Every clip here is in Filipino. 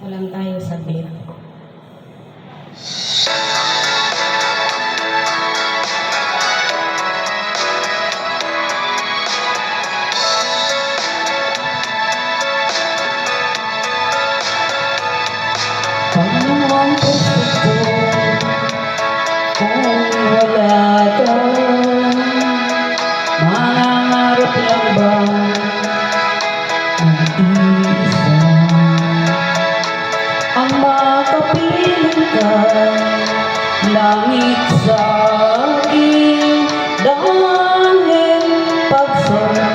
lang tayo sa beat. Paano ang puso ko kung wala ka? Mangangarap lang ba ang isa? Ang makapiling ka, langit sa akin, dahil pagsama.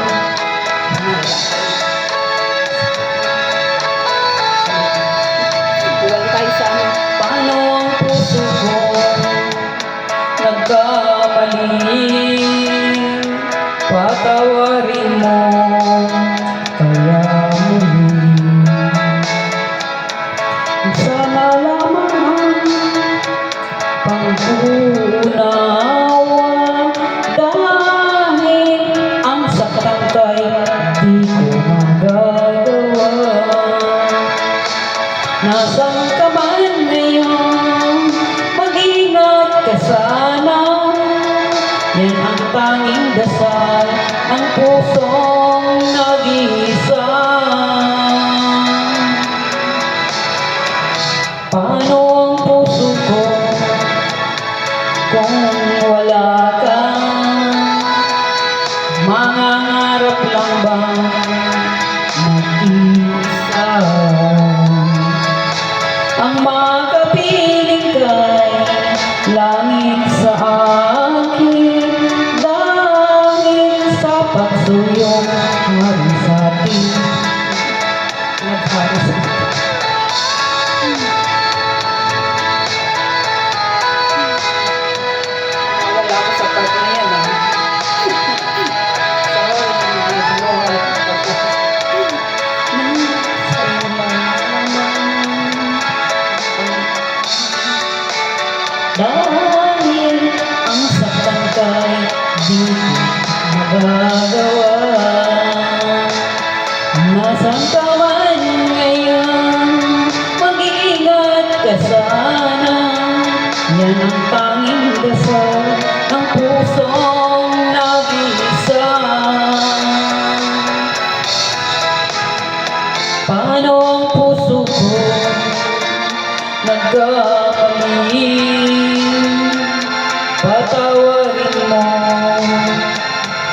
Paano ang puso ko nagkamali? Patawarin mo kaya muli. Sana lamang pag-unawa, dahil ang saktan kay di ko magagawa. Nasaan ka man ngayon, mag-ingat ka sana. Yan ang tanging dasal ng pusong nag-iisa. Paano ang puso ko kung wala ka? Mangangarap lang ba mag-isa? Ang makapiling kay langit sa akin, dahil sa pagsuyong hari sa atin. Nagharas wala ko sa part na yan, ah. Dahil ang saktan kay di ko magagawa. Nasaan ka man ngayon, mag-iingat ka sana. Yan ang tanging dasal ng pusong nag-iisa. Paano ang puso ko nagkamali? Patawarin mo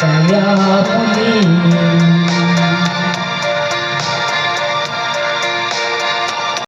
kaya muli.